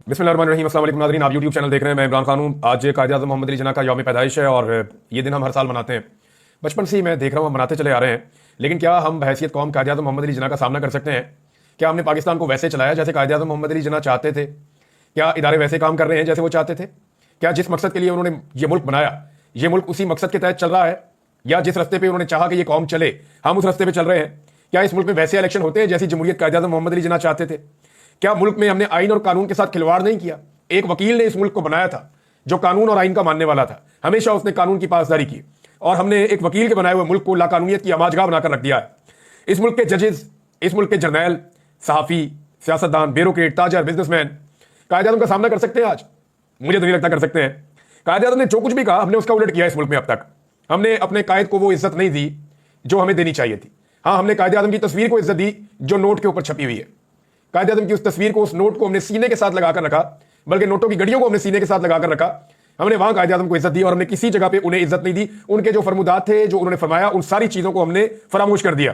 बिस्मिल्लाहिर्रहमानिर्रहीम। अस्सलाम वालेकुम नाज़रीन, आप यूट्यूब चैनल देख रहे हैं। मैं इमरान खान हूँ। आज कायद-ए-आज़म मोहम्मद अली जिन्ना का यौम पैदाइश है और ये दिन हम हर साल मनाते हैं। बचपन से ही मैं देख रहा हूँ, हम मनाते चले आ रहे हैं। लेकिन क्या हम बहैसियत कौम कायद-ए-आज़म मोहम्मद अली जिन्ना का सामना कर सकते हैं? क्या हमने पाकिस्तान को वैसे चलाया जैसे कायद-ए-आज़म मोहम्मद अली जिन्ना चाहते थे? क्या इदारे वैसे काम कर रहे हैं जैसे वो चाहते थे? क्या जिस मकसद के लिए उन्होंने ये मुल्क बनाया, ये मुल्क उसी मकसद के तहत चल रहा है? या जिस रस्ते पर उन्होंने चाहा कि ये कौम चले, हम उस रस्ते पर चल रहे हैं? क्या इस मुल्क में वैसे इलेक्शन होते हैं जैसी जमहूरियत कायद-ए-आज़म मोहम्मद अली जिन्ना चाहते थे? क्या मुल्क में हमने आइन और कानून के साथ खिलवाड़ नहीं किया? एक वकील ने इस मुल्क को बनाया था जो कानून और आइन का मानने वाला था, हमेशा उसने कानून की पासदारी की, और हमने एक वकील के बनाए हुए मुल्क को लाकानूनियत की आमाजगाह बनाकर रख दिया है। इस मुल्क के जजेस, इस मुल्क के जर्नैल, सहाफी, सियासतदान, ब्यूरोक्रेट, ताजर, बिजनेसमैन कायद-ए-आज़म का सामना कर सकते हैं आज? मुझे तो नहीं लगता कर सकते हैं। कायद-ए-आज़म ने जो कुछ भी कहा, हमने उसका उलट किया इस मुल्क में। अब तक हमने अपने कायद को वो इज्जत नहीं दी जो हमें देनी चाहिए थी। हाँ, हमने कायद-ए-आज़म की तस्वीर को इज्जत दी जो नोट के ऊपर छपी हुई है। कायद-ए-आज़म की उस तस्वीर को, उस नोट को हमने सीने के साथ लगाकर रखा, बल्कि नोटों की गड़ियों को हमने सीने के साथ लगाकर रखा। हमने वहां कायद-ए-आज़म को इज्जत दी और हमने किसी जगह पे उन्हें इज्जत नहीं दी। उनके जो फरमुदात थे, जो उन्होंने फरमाया, उन सारी चीजों को हमने फरामोश कर दिया।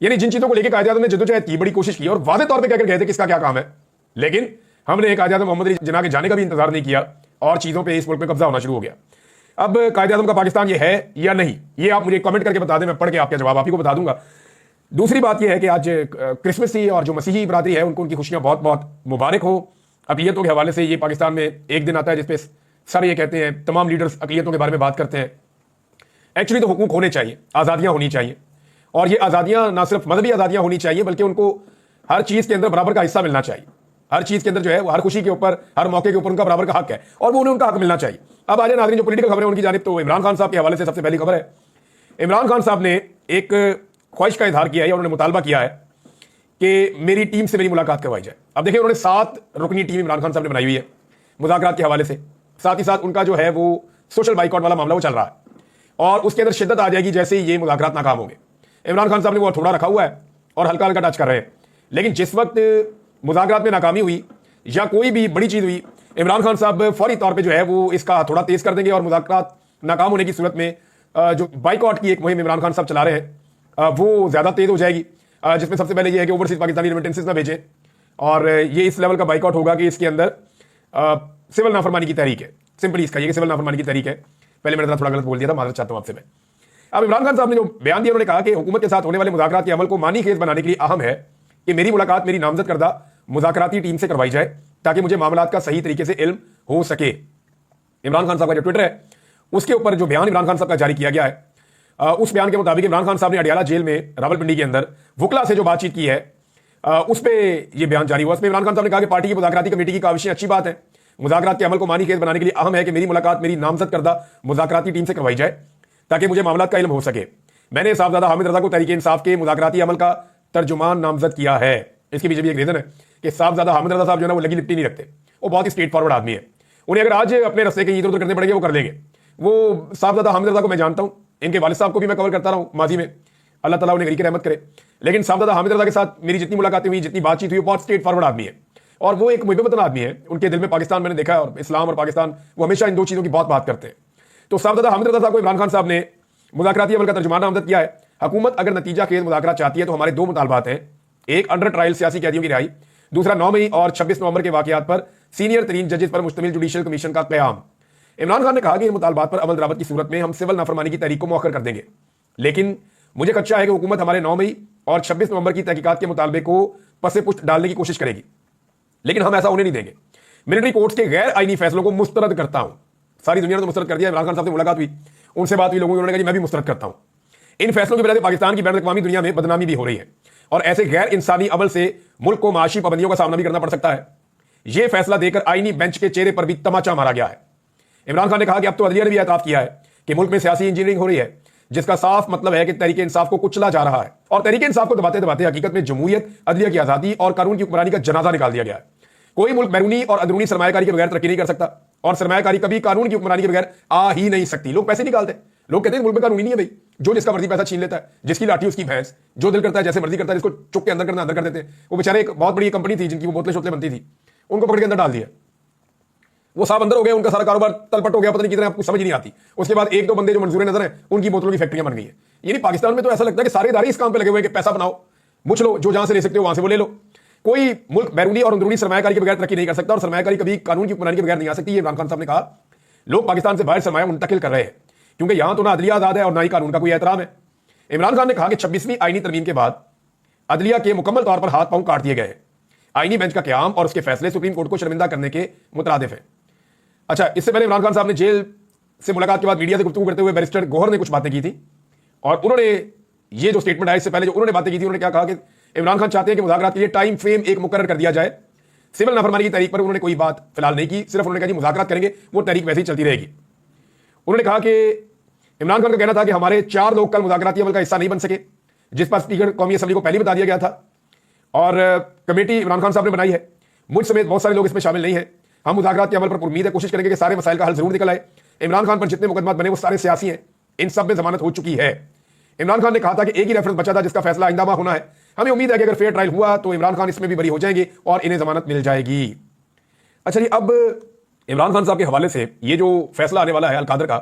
यानी जिन चीजों को लेकर कायद-ए-आज़म ने जद्दोजहद की, बड़ी कोशिश की और वाज़ेह तौर पर कहकर गए थे किसका क्या काम है, लेकिन हमने कायद-ए-आज़म मोहम्मद अली जिन्ना के जाने का भी इंतजार नहीं किया और चीजों पर इस मुल्क में कब्जा होना शुरू हो गया। अब कायद-ए-आज़म का पाकिस्तान ये है या नहीं, ये आप मुझे कमेंट करके बता दें, मैं पढ़ के आपका जवाब आप ही को बता दूंगा। दूसरी बात यह है कि आज क्रिसमस थी और जो मसीही बरादरी है उनको उनकी खुशियां बहुत बहुत मुबारक हो। अक़लियतों के हवाले से ये पाकिस्तान में एक दिन आता है जिसपे सर ये कहते हैं, तमाम लीडर्स अक़लियतों के बारे में बात करते हैं। एक्चुअली तो हुकूक होने चाहिए, आज़ादियां होनी चाहिए, और ये आज़ादियां ना सिर्फ मजहबी आज़ादियां होनी चाहिए बल्कि उनको हर चीज़ के अंदर बराबर का हिस्सा मिलना चाहिए। हर चीज़ के अंदर जो है, हर खुशी के ऊपर, हर मौके के ऊपर उनका बराबर का हक है और वो उन्हें उनका हक मिलना चाहिए। अब आ जाए नाज़रीन जो पॉलिटिकल खबरें उनकी जानिब, तो इमरान खान साहब के हवाले से सबसे पहली खबर है। इमरान खान साहब ने एक ख्वाहिश का इजहार किया है, उन्होंने मुतालबा किया है कि मेरी टीम से मेरी मुलाकात करवाई जाए। अब देखिए, उन्होंने 7 रुकनी टीम इमरान खान साहब ने बनाई हुई है मुज़ाकरात के हवाले से। साथ ही साथ उनका जो है वो सोशल बाइकआउट वाला मामला वो चल रहा है और उसके अंदर शिद्दत आ जाएगी जैसे ही ये मुज़ाकरात नाकाम होंगे। इमरान खान साहब ने वो थोड़ा रखा हुआ है और हल्का हल्का टच कर रहे हैं, लेकिन जिस वक्त मुज़ाकरात में नाकामी हुई या कोई भी बड़ी चीज़ हुई, इमरान खान साहब फौरी तौर पर जो है वो इसका थोड़ा तेज़ कर देंगे और मुज़ाकरात नाकाम होने की सूरत में जो बाइकआउट की एक मुहिम इमरान खान साहब चला रहे हैं वो ज़्यादा तेज़ हो जाएगी, जिसमें सबसे पहले ये है कि ओवरसीज पाकिस्तानी रेमिटेंसेस ना भेजें, और ये इस लेवल का बाइकआउट होगा कि इसके अंदर सिविल नाफरमानी की तहरीक है। सिंपली इसका ये सिविल नाफरमानी की तहरीक है। पहले मैंने थोड़ा गलत बोल दिया था, माजरत चाहता हूं आपसे मैं। अब इमरान खान साहब ने जो बयान दिया, उन्होंने कहा कि हुकूमत के साथ होने वाले मुज़ाकरात के अमल को मानी खेज बनाने के लिए अहम है कि मेरी मुलाकात मेरी नामजद करदा मुज़ाकराती टीम से करवाई जाए ताकि मुझे मामलात का सही तरीके से इल्म हो सके। इमरान खान साहब का जो ट्विटर है उसके ऊपर जो बयान इमरान खान साहब का जारी किया गया है, उस बयान के मुताबिक इमरान खान साहब ने अडियाला जेल में रावलपिंडी के अंदर वकला से जो बातचीत की है उस पर यह बयान जारी हुआ। उसमें इमरान खान साहब ने कहा कि पार्टी की मुज़ाकराती कमेटी की काविशें अच्छी बात है, मुज़ाकरात के अमल को मानी खेज बनाने के लिए अहम है कि मेरी मुलाकात मेरी नामजद करदा मुज़ाकराती टीम से करवाई जाए ताकि मुझे मामलात का इल्म हो सके। मैंने साहबजादा हामिद रजा को तहरीक इंसाफ के मुज़ाकराती अमल का तर्जुमान नामजद किया है। इसके पीछे भी एक रीज़न है कि साहबजादा हामिद रजा साहब जो है वो लगी लिपटी नहीं रखते, वो बहुत ही स्ट्रेट फॉरवर्ड आदमी है। उन्हें अगर आज अपने रस्ते के इधर उधर करने पड़ेंगे वो कर लेंगे। वो साहबजादा हामिद रजा को मैं जानता हूँ, इनके वालिद साहब को भी मैं कवर करता रहा हूँ माजी में, अल्लाह ताला उन्हें गरीब की रहमत करे। लेकिन साहबजादा हामिद रजा के साथ मेरी जितनी मुलाकातें हुई, जितनी बातचीत हुई, बहुत स्ट्रेट फॉरवर्ड आदमी है और वो एक मुहिब वतन आदमी है। उनके दिल में पाकिस्तान मैंने देखा है और इस्लाम और पाकिस्तान, वो हमेशा इन दो चीज़ों की बहुत बात करते हैं। तो साहबजादा हामिद रजा साहब को इमरान खान साहब ने मुज़ाकराती अमल का तर्जुमान नामजद किया है। हुकूमत अगर नतीजा खेज मुज़ाकरात चाहती है तो हमारे 2 मुतालबात हैं, एक अंडर ट्रायल सियासी कैदियों की रिहाई, दूसरा 9 मई और 26 नवंबर के वाकयात पर सीनियर तरीन जजेस पर मुश्तमिल जुडिशल कमीशन का क़याम। इमरान खान ने कहा कि इन मुतालबात पर अमल दरामद की सूरत में हम सिविल नाफरमानी की तारीख को मौखर कर देंगे, लेकिन मुझे खदशा है कि हुकूमत हमारे 9 मई और 26 नवंबर की तहकीकात के मुतालबे को पसे पुष्ट डालने की कोशिश करेगी, लेकिन हम ऐसा होने नहीं देंगे। मिलिट्री कोर्ट्स के गैर आईनी फैसलों को मुस्तरद करता हूं। सारी दुनिया ने तो मुस्तरद कर दिया। इमरान खान साहब से मुलाकात हुई, उनसे बात हुई, लोगों ने कहा कि मैं भी मुस्तरद करता हूं। इन फैसलों की वजह से पाकिस्तान की बैनुल-अक़वामी दुनिया में बदनामी भी हो रही है और ऐसे गैर इंसानी अमल से मुल्क को माशी पाबंदियों का सामना भी करना पड़ सकता है। यह फैसला देकर आईनी बेंच के चेहरे पर भी तमाचा मारा गया है। इमरान खान ने कहा कि अब तो अदलिया ने भी एतराफ किया है कि मुल्क में सियासी इंजीनियरिंग हो रही है, जिसका साफ मतलब है कि तहरीक इंसाफ को कुचला जा रहा है और तहरीक इंसाफ को दबाते दबाते हकीकत में जमहूरियत, अदलिया की आजादी और कानून की हुक्मरानी का जनाजा निकाल दिया गया है। कोई मुल्क बैरूनी और अंदरूनी सरमायाकारी के बगैर तरक्की नहीं कर सकता और सरमायाकारी कभी कानून की हुक्मरानी के बगैर आ ही नहीं सकती। लोग पैसे निकालते, लोग कहते हैं मुल्क में कानून ही नहीं है भाई, जो जिसका मर्जी पैसा छीन लेता है, जिसकी लाठी उसकी भैंस, जो दिल करता है जैसे मर्जी करता है, जिसको चुप के अंदर करना अंदर कर देते हैं। वो बेचारे एक बहुत बड़ी कंपनी थी जिनकी वो बोतलें शोतलें बनती थी, उनको पकड़ के अंदर डाल दिया, वो साहब अंदर हो गए, उनका सारा कारोबार तलपट हो गया, पता नहीं कितना, आपको समझ नहीं आती। उसके बाद 1-2 बंदे जो मंजूर नजर है उनकी बोतलों की फैक्ट्रियां बन गई है। यानी पाकिस्तान में तो ऐसा लगता है कि सारे इदारे इस काम पे लगे हुए हैं कि पैसा बनाओ, मुछ लो, जो जहां से ले सकते हो वहां से वो ले लो। कोई मुल्क बैरूनी और अंदरूनी सरमायाकारी के बगैर तरक्की नहीं कर सकता और सरमायाकारी कभी कानून की हुक्मरानी के बगैर नहीं आ सकती। ये इमरान खान साहब ने कहा। लोग पाकिस्तान से बाहर सरमाया मुंतकिल कर रहे हैं क्योंकि यहां तो ना अदलिया आजाद है और ना ही कानून का कोई एहतराम है। इमरान खान ने कहा कि 26वीं आईनी तरमीम के बाद अदलिया के मुकम्मल तौर पर हाथ पांव काट दिए गए हैं। आईनी बेंच का क्याम और उसके फैसले सुप्रीम कोर्ट को शर्मिंदा करने के मुतरादिफ है। अच्छा, इससे पहले इमरान खान साहब ने जेल से मुलाकात के बाद मीडिया से गुफ्तगू करते हुए बैरिस्टर गौहर ने कुछ बातें की थी और उन्होंने ये जो स्टेटमेंट आया इससे पहले जो उन्होंने बातें की थी, उन्होंने क्या कहा कि इमरान खान चाहते हैं कि मुज़ाकरात के लिए टाइम फ्रेम एक मुकर्रर कर दिया जाए। सिविल नाफरमानी की तहरीक पर उन्होंने कोई बात फिलहाल नहीं की, सिर्फ उन्होंने कहा कि मुज़ाकरात करेंगे, वो तहरीक वैसे ही चलती रहेगी। उन्होंने कहा कि इमरान खान का कहना था कि हमारे 4 लोग कल मुज़ाकराती अमल का हिस्सा नहीं बन सके, जिस पर स्पीकर कौमी असम्बली को पहले बता दिया गया था और कमेटी इमरान खान साहब ने बनाई है। मुझ समेत बहुत सारे लोग इसमें शामिल नहीं है। हम मुज़ाकरात के अमल पर उम्मीद है कोशिश करेंगे कि सारे मसाइल का हल जरूर निकल आए। इमरान खान पर जितने मुकदमा बने वो सारे सियासी हैं, इन सब में जमानत हो चुकी है। इमरान खान ने कहा था कि एक ही रेफरेंस बचा था जिसका फैसला आइंदा माह होना है। हमें उम्मीद है कि अगर फेयर ट्रायल हुआ तो इमरान खान इसमें भी बरी हो जाएंगे और इन्हें जमानत मिल जाएगी। अच्छा जी, अब इमरान खान साहब के हवाले से ये जो फैसला आने वाला है अलकादर का,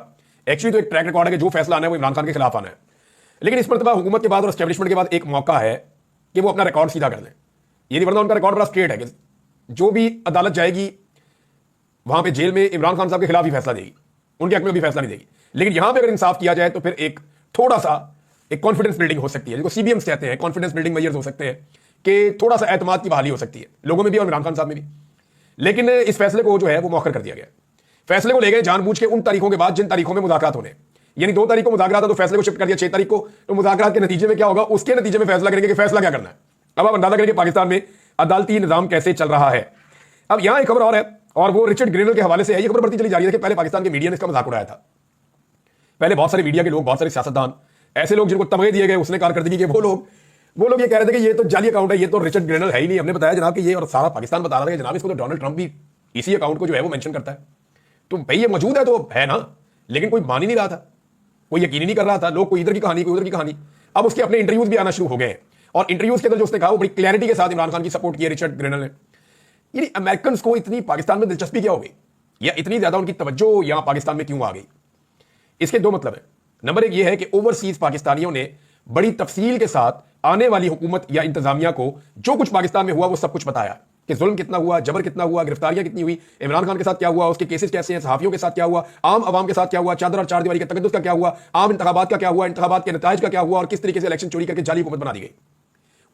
एक्चुअली तो एक ट्रैक रिकॉर्ड है कि जो फैसला आना है वो इमरान खान के खिलाफ आना है, लेकिन इस मरतबा हुकूमत के बाद और एस्टेब्लिशमेंट के बाद एक मौका है कि वो अपना रिकॉर्ड सीधा कर लें। ये वरना उनका रिकॉर्ड बड़ा स्ट्रेट है कि जो भी अदालत जाएगी वहां पे जेल में इमरान खान साहब के खिलाफ ही फैसला देगी, उनके हक में भी फैसला नहीं देगी। लेकिन यहां पे अगर इंसाफ किया जाए तो फिर एक थोड़ा सा एक कॉन्फिडेंस बिल्डिंग हो सकती है, जिसको सीबीएम कहते हैं, कॉन्फिडेंस बिल्डिंग मेजर्स हो सकते हैं कि थोड़ा सा एतमाद की बहाली हो सकती है लोगों में भी और इमरान खान साहब में भी। लेकिन इस फैसले को जो है वो मौखर कर दिया गया। फैसले को ले गए जानबूझ के उन तारीखों के बाद जिन तारीखों में मुज़ाकरात होने, यानी 2 तारीख को मुज़ाकरात था तो फैसले को शिफ्ट कर दिया 6 तारीख को। तो मुज़ाकरात के नतीजे में क्या होगा, उसके नतीजे में फैसला करेंगे कि फैसला क्या करना है। अब आप अंदाजा करेंगे पाकिस्तान में अदालती निजाम कैसे चल रहा है। अब यहां एक खबर और है और वो रिचर्ड ग्रेनल के हवाले से है। ये खबर बढ़ती चली जा रही है कि पहले पाकिस्तान के मीडिया ने इसका मजाक उड़ाया था। पहले बहुत सारे मीडिया के लोग, बहुत सारे सियासतदान, ऐसे लोग जिनको तमगे दिए गए उसने कारकर्दगी के, वो लोग ये कह रहे थे कि ये तो जाली अकाउंट है, ये तो रिचर्ड ग्रेनल है ही नहीं। हमने बताया जनाब कि ये, और सारा पाकिस्तान बता रहा था कि जनाब इसको तो डोनाल्ड ट्रंप भी इसी अकाउंट को जो है वो मेंशन करता है। तो भाई ये मौजूद है तो है ना, लेकिन कोई मान ही नहीं रहा था, कोई यकीन ही नहीं कर रहा था। लोग कोई इधर की कहानी कोई उधर की कहानी। अब उसके अपने इंटरव्यूज भी आना शुरू हो गए हैं और इंटरव्यूज के अंदर जो उसने कहा वो बड़ी क्लैरिटी के साथ इमरान खान की सपोर्ट की है रिचर्ड ग्रेनल ने। यानी अमेरिकन को इतनी पाकिस्तान में दिलचस्पी क्या हो गई, या इतनी ज्यादा उनकी तवज्जो यहां पाकिस्तान में क्यों आ गई? इसके 2 मतलब है। नंबर 1 ये है कि ओवरसीज पाकिस्तानियों ने बड़ी तफसील के साथ आने वाली हुकूमत या इंतजामिया को जो कुछ पाकिस्तान में हुआ वो सब कुछ बताया कि जुल्म कितना हुआ, जबर कितना हुआ, गिरफ्तारियां कितनी हुई, इमरान खान के साथ क्या हुआ, उसके केसेस कैसे हैं, सहाफियों के साथ क्या हुआ, आम आवाम के साथ क्या हुआ, चादर और चार दीवारी के तकद्दुस का क्या हुआ, आम इंतखाबात का क्या हुआ, इंतखाबात के नताइज का क्या हुआ और किस तरीके से इलेक्शन चोरी करके जाली हुकूमत बना दी गई।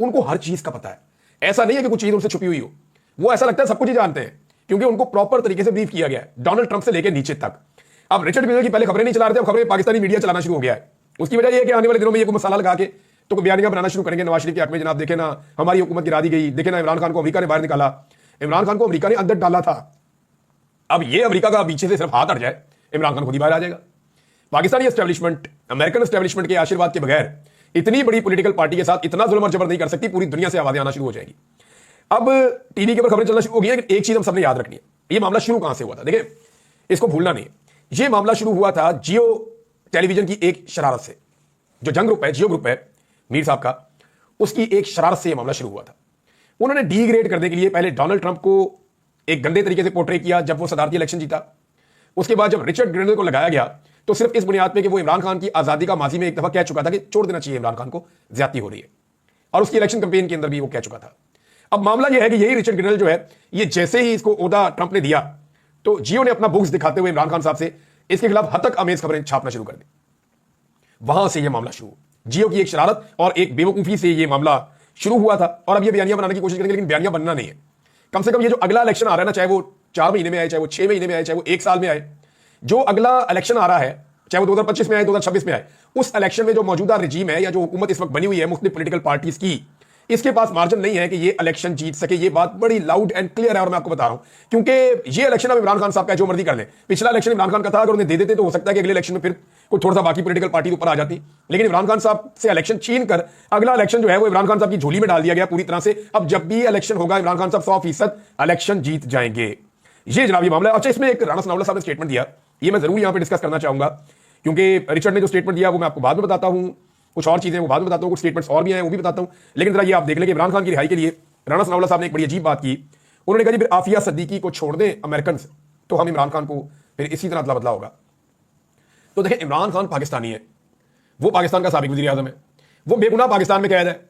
उनको हर चीज का पता है। ऐसा नहीं है कि कुछ चीज उनसे छुपी हुई हो, वो ऐसा लगता है सब कुछ ही जानते हैं क्योंकि उनको प्रॉपर तरीके से ब्रीफ किया गया है, डोनाल्ड ट्रंप से लेकर नीचे तक। अब रिचर्ड ग्रेनल की पहले खबरें नहीं चला रहे थे, अब खबरें पाकिस्तानी मीडिया चलाना शुरू हो गया है। उसकी वजह यह है कि आने वाले दिनों में ये कोई मसाला लगा के तो बयानियां बनाना शुरू करेंगे नवाज शरीफ के हक में, जनाब देखे ना हमारी हुकूमत गिरा दी गई, देखे ना इमरान खान को अमेरिका ने बाहर निकाला, इमरान खान को अमेरिका ने अंदर डाला था। अब ये अमेरिका का पीछे से सिर्फ हाथ हट जाए, इमरान खान खुद ही बाहर आ जाएगा। पाकिस्तानी एस्टेब्लिशमेंट अमेरिकन एस्टेब्लिशमेंट के आशीर्वाद के बगैर इतनी बड़ी पॉलिटिकल पार्टी के साथ इतना जुल्म और जबर नहीं कर सकती, पूरी दुनिया से आवाजें आना शुरू हो जाएगी। अब टीवी के ऊपर खबरें चलना शुरू हो गई है, लेकिन एक चीज हम सबने याद रखनी है, ये मामला शुरू कहां से हुआ था। देखिए, इसको भूलना नहीं, ये मामला शुरू हुआ था जियो टेलीविजन की एक शरारत से। जो जंग ग्रुप है, जियो ग्रुप है मीर साहब का, उसकी एक शरारत से यह मामला शुरू हुआ था। उन्होंने डीग्रेड करने के लिए पहले डोनाल्ड ट्रंप को एक गंदे तरीके से पोर्ट्रे किया जब वो सदारती इलेक्शन जीता। उसके बाद जब रिचर्ड ग्रेनल को लगाया गया तो सिर्फ इस बुनियाद पे कि वो इमरान खान की आजादी का माजी में एक दफा कह चुका था कि छोड़ देना चाहिए इमरान खान को, ज्यादती हो रही है, और उसकी इलेक्शन कैंपेन के अंदर भी वो कह चुका था। अब मामला यह है कि यही रिचर्ड ग्रेनल जो है, ये जैसे ही इसको ओहदा ट्रंप ने दिया तो जियो ने अपना बुक्स दिखाते हुए इमरान खान साहब से इसके खिलाफ हद तक आमेज खबरें छापना शुरू कर दी। वहां से यह मामला शुरू, जियो की एक शरारत और एक बेवकूफी से यह मामला शुरू हुआ था। और अब ये बयानियां बनाने की कोशिश करेंगे, लेकिन बयानियां बनना नहीं है। कम से कम ये जो अगला इलेक्शन आ रहा है ना, चाहे वो 4 महीने में आए, चाहे वो 6 महीने में आए, चाहे वो 1 साल में आए, जो अगला इलेक्शन आ रहा है, चाहे वो 2025 में आए, 2026 में आए, उस इलेक्शन में जो मौजूदा रजीम है या जो हुकूमत इस वक्त बनी हुई है मुख्तलिफ पॉलिटिकल पार्टीज की, इसके पास मार्जिन नहीं है कि ये इलेक्शन जीत सके। ये बात बड़ी लाउड एंड क्लियर है और मैं आपको बता रहा हूं, क्योंकि ये इलेक्शन अब इमरान खान साहब का जो मर्जी कर ले। पिछला इलेक्शन इमरान खान का था, अगर उन्हें दे देते तो हो सकता है कि अगले इलेक्शन में फिर कोई थोड़ा सा बाकी पॉलिटिकल पार्टी ऊपर आ जाती, लेकिन इमरान खान साहब से इलेक्शन छीन कर अगला इलेक्शन जो है वो इमरान खान साहब की झोली में डाल दिया गया पूरी तरह से। अब जब भी इलेक्शन होगा इमरान खान साहब 100% इलेक्शन जीत जाएंगे। ये जनाब ये मामला है। अच्छा, इसमें एक राणा सनाउल्लाह साहब ने स्टेटमेंट दिया, ये मैं जरूर यहां पर डिस्कस करना चाहूंगा, क्योंकि रिचर्ड ने जो स्टेटमेंट दिया वो मैं आपको बाद में बताता हूं, कुछ और चीजें वो बाद में बताता हूं, कुछ स्टेटमेंट्स और भी हैं वो भी बताता हूं। लेकिन जरा ये आप देख लें कि इमरान खान की रिहाई के लिए राणा सनाउल्लाह साहब ने एक बड़ी अजीब बात की। उन्होंने कहा जी फिर आफिया सद्दीकी को छोड़ दें अमेरिकन तो हम इमरान खान को फिर इसी तरह अदला बदला होगा। तो देखें, इमरान खान पाकिस्तानी है, वो पाकिस्तान का साबिक वज़ीर आज़म है, वो बेगुनाह पाकिस्तान में कैद है।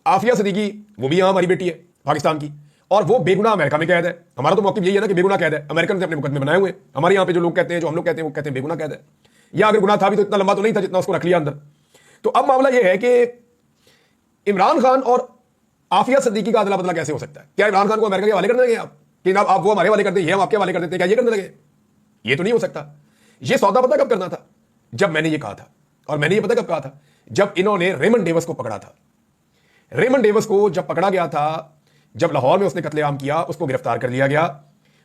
आफिया सद्दीकी वो भी यहाँ हमारी बेटी है, पाकिस्तान की, और वो बेगुनाह अमेरिका में कैद है। हमारा तो मौक़िफ़ यही है ना कि बेगुनाह कैद है, अमेरिकन ने अपने मुकदमे बनाए हुए। हमारे यहाँ पे जो लोग कहते हैं, जो हम लोग कहते हैं, वो कहते हैं बेगुनाह कैद है, या अगर गुनाह था भी तो इतना लंबा तो नहीं था जितना उसको रख लिया अंदर। तो अब मामला यह है कि इमरान खान और आफिया सिद्दीकी का अदला बदला कैसे हो सकता है? क्या इमरान खान को अमेरिका के हवाले कर देंगे आप कि ना आप वो हमारे हवाले कर दें, ये हम आपके हवाले कर देते हैं, क्या ये करने लगे? ये तो नहीं हो सकता। ये सौदा पता कब करना था? जब मैंने ये कहा था, और मैंने ये पता कब कहा था? जब इन्होंने रेमंड डेविस को पकड़ा था। रेमंड डेविस को जब पकड़ा गया था, जब लाहौर में उसने कत्लेआम किया, उसको गिरफ्तार कर लिया गया।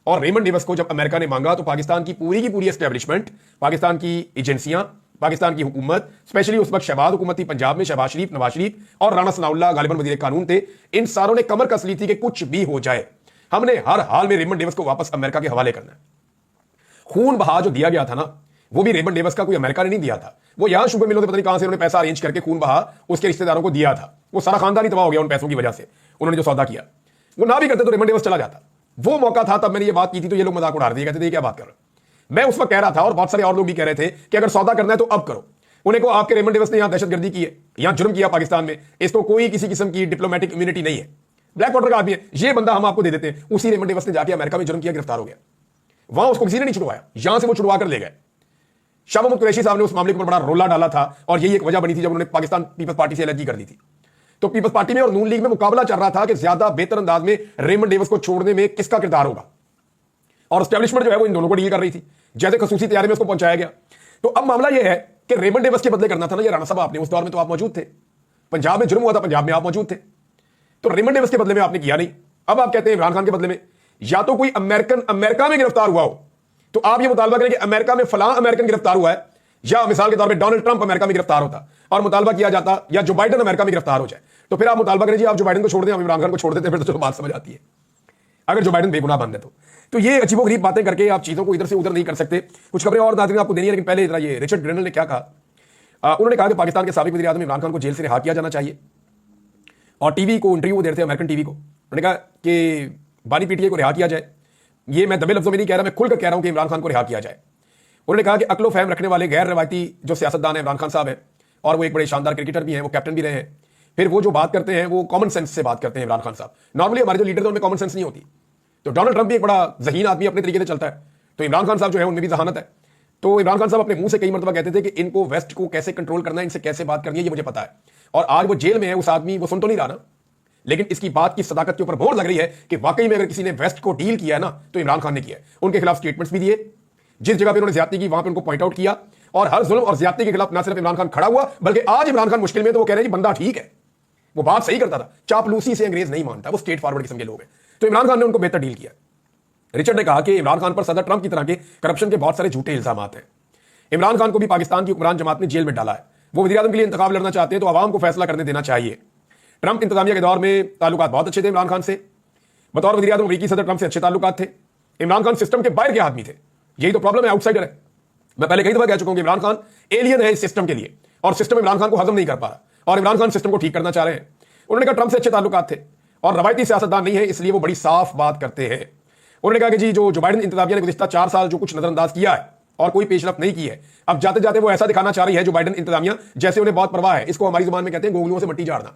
और रेमंड डेविस को जब अमेरिका ने मांगा तो पाकिस्तान की पूरी एस्टेब्लिशमेंट, पाकिस्तान की एजेंसियां, पाकिस्तान की हुकूमत, स्पेशली उस वक्त शहबाज हुकूमत थी पंजाब में, शहबाज शरीफ, नवाज शरीफ और राणा सनाउल्लाह गालिबन वजीर कानून थे, इन सारों ने कमर कस ली थी कि कुछ भी हो जाए हमने हर हाल में रेमंड डेविस को वापस अमेरिका के हवाले करना है। खून बहा जो दिया गया था ना, वो भी रेमंड डेविस का कोई अमेरिका ने नहीं दिया था। वो यहां शुगर मिलों से पता नहीं कहां से उन्होंने पैसा अरेंज करके खून बहा उसके रिश्तेदारों को दिया था। वो सारा खानदान ही तबाह हो गया उन पैसों की वजह से। उन्होंने जो सौदा किया, वो ना भी करते तो रेमंड डेविस चला जाता। वो मौका था, तब मैंने ये बात की थी तो ये लोग मजाक उड़ा दिए, कहते थे क्या बात कर रहे हो। मैं उस वक्त कह रहा था और बहुत सारे और लोग भी कह रहे थे कि अगर सौदा करना है तो अब करो। उन्हें को आपके रेमंड डेविस ने यहां दहशतगर्दी की है, यहां जुर्म किया पाकिस्तान में, इसको कोई किसी किस्म की डिप्लोमेटिक इम्यूनिटी नहीं है, ब्लैक वाटर का आदमी है, ये बंदा हम आपको दे देते हैं। उसी रेमंड डेविस ने जाके अमेरिका में जुर्म किया, गिरफ्तार हो गया। वहां उसको किसी ने नहीं छुड़वाया, यहां से वो छुड़वा कर ले गए। शाह महमूद कुरैशी साहब ने उस मामले के ऊपर बड़ा रोला डाला था और यही एक वजह बनी थी जब उन्होंने पाकिस्तान पीपल्स पार्टी से अलग कर दी थी। तो पीपल्स पार्टी में और नून लीग में मुकाबला चल रहा था कि ज्यादा बेहतर अंदाज में रेमंड डेविस को छोड़ने में किसका किरदार होगा, और एस्टेब्लिशमेंट जो है वो इन दोनों को डील कर रही थी। जैसे खसूसी तैयारी में उसको पहुंचाया गया। तो अब मामला यह है कि रेमंड डेविस के बदले करना था ना ये राणा साहब, आपने उस दौर में तो आप मौजूद थे, पंजाब में जुर्म हुआ था, पंजाब में आप मौजूद थे, तो रेमंड डेविस के बदले में आपने किया नहीं। अब आप कहते हैं इमरान खान के बदले में, या तो कोई अमेरिकन अमेरिका में गिरफ्तार हुआ हो तो आप ये मुतालबा करें कि अमेरिका में फलां अमेरिकन गिरफ्तार हुआ है, या मिसाल के तौर पे डोनाल्ड ट्रंप अमेरिका में गिरफ्तार होता और मुतालबा किया जाता या जो बाइडेन अमेरिका में गिरफ्तार हो जाए, तो फिर आप मुतालबा करें जी आप जो बाइडेन को छोड़ दें, हम इमरान खान को छोड़ देते, फिर तो चलो बात समझ आती है, अगर जो बाइडेन बेगुनाह बंद है तो ये अजीबोगरीब बातें करके आप चीजों को इधर से उधर नहीं कर सकते। कुछ खबरें और नाज़रीन आपको देनी है, लेकिन पहले इधर ये रिचर्ड ग्रेनल ने क्या कहा। उन्होंने कहा कि पाकिस्तान के साबिक वज़ीर आज़म इमरान खान को जेल से रिहा किया जाना चाहिए, और टीवी को इंटरव्यू दे रहे थे अमेरिकन टीवी को, उन्होंने कहा कि बानी पीटीए को रिहा किया जाए। ये मैं दबे लफ्जों में नहीं कह रहा, मैं खुलकर कह रहा हूं कि इमरान खान को रिहा किया जाए। उन्होंने कहा कि अक्लो फहम रखने वाले गैर रवायती जो सियासतदान है इमरान खान साहब है, और वो एक बड़े शानदार क्रिकेटर भी हैं, वो कैप्टन भी रहे हैं, फिर वो जो बात करते हैं वो कॉमन सेंस से बात करते हैं इमरान खान साहब। नॉर्मली हमारे जो लीडर हैं उनमें कॉमन सेंस नहीं होती। तो डोनाल्ड ट्रंप भी एक बड़ा ज़हीन आदमी अपने तरीके से चलता है, तो इमरान खान साहब जो है उनमें भी जहानत है। तो इमरान खान साहब अपने मुंह से कई मरतबा कहते थे कि इनको वेस्ट को कैसे कंट्रोल करना है, इनसे कैसे बात करनी है, ये मुझे पता है। और आज वो जेल में है, उस आदमी वो सुन तो नहीं रहा ना, लेकिन इसकी बात की सदाकत के ऊपर मोहर लग रही है कि वाकई में अगर किसी ने वेस्ट को डील किया है ना तो इमरान खान ने किया है। उनके खिलाफ स्टेटमेंट्स भी दिए, जिस जगह पे उन्होंने ज्यादती की वहां पे उनको पॉइंट आउट किया, और हर जुल्म और ज्यादती के खिलाफ ना सिर्फ इमरान खान खड़ा हुआ, बल्कि आज इमरान खान मुश्किल में तो वो कह रहे हैं बंदा ठीक है, वो बात सही करता था, चापलूसी से अंग्रेज नहीं मानता, वो स्ट्रेट फॉरवर्ड किस्म के लोग हैं। तो इमरान खान ने उनको बेहतर डील किया। रिचर्ड ने कहा कि इमरान खान पर सदर ट्रंप की तरह के करप्शन के बहुत सारे झूठे इल्जाम हैं। इमरान खान को भी पाकिस्तान की हुक्मरान जमात ने जेल में डाला है। वो वज़ीर आज़म के लिए इंतखाब लड़ना चाहते हैं तो आवाम को फैसला करने देना चाहिए। ट्रंप इंतजामिया के दौर में ताल्लुकात बहुत अच्छे थे इमरान खान से, बतौर वज़ीर आज़म अमरीकी सदर ट्रंप से अच्छे ताल्लुकात थे। इमरान खान सिस्टम के बाहर के आदमी थे, यही तो प्रॉब्लम है, आउटसाइडर है। मैं पहले कई दफा कह चुका हूं कि इमरान खान एलियन है इस सिस्टम के लिए, और सिस्टम इमरान खान को हजम नहीं कर पा रहा, और इमरान खान सिस्टम को ठीक करना चाह रहे हैं। उन्होंने कहा ट्रंप से अच्छे ताल्लुकात थे और रवायती सियासतदान नहीं है, इसलिए वो बड़ी साफ बात करते हैं। उन्होंने कहा कि जी जो बाइडेन इंतजामिया ने गुज़िश्ता 4 साल जो कुछ नजरअंदाज किया है और कोई पेशरफ नहीं की है, अब जाते जाते वो ऐसा दिखाना चाह रही है जो बाइडेन इंतजामिया, जैसे उन्हें बहुत परवाह है। इसको हमारी जुबान में कहते हैं गोगलुओं से मट्टी झाड़ना।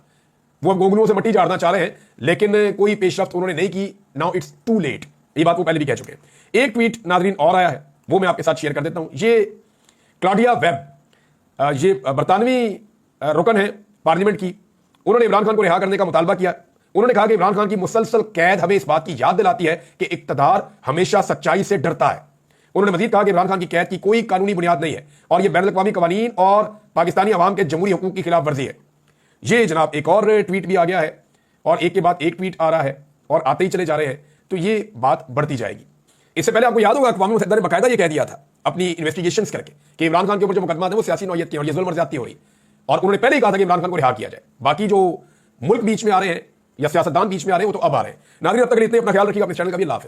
वो गोगलुओं से मट्टी झाड़ना चाह रहे हैं, लेकिन कोई पेशरफ उन्होंने नहीं की। नाउ इट्स टू लेट, ये बात वो पहले भी कह चुके हैं। एक ट्वीट नाजरीन और आया है, वो मैं आपके साथ शेयर कर देता हूं। ये क्लॉडिया वेब, ये बरतानवी रुकन है पार्लियामेंट की, उन्होंने इमरान खान को रिहा करने का मुतालबा किया। उन्होंने कहा कि इमरान खान की मुसलसल कैद हमें इस बात की याद दिलाती है कि इक्तदार हमेशा सच्चाई से डरता है। उन्होंने मजीद कहा कि इमरान खान की कैद की कोई कानूनी बुनियाद नहीं है और यह बैनुल-अक़वामी कवानीन और पाकिस्तानी अवाम के जमहूरी हुकूक की खिलाफ वर्जी है। ये जनाब एक और ट्वीट भी आ गया है, और एक के बाद एक ट्वीट आ रहा है और आते ही चले जा रहे हैं, तो ये बात बढ़ती जाएगी। इससे पहले आपको याद होगा अक़वाम मुत्तहिदा ने बाकायदा ये कह दिया था अपनी इन्वेस्टिगेशंस करके कि इमरान खान के ऊपर जो मुकदमा है वो सियासी नौयत के और ये जुल्म और ज़्यादती हो रही, और उन्होंने पहले ही कहा था कि इमरान खान को रिहा किया जाए। बाकी जो मुल्क बीच में आ रहे हैं या सियासतदान बीच में आ रहे हैं वो तो अब आ रहे हैं। नागरिक अब तक इतने अपना ख्याल रखिएगा, अपने चैनल का भी लाभ है।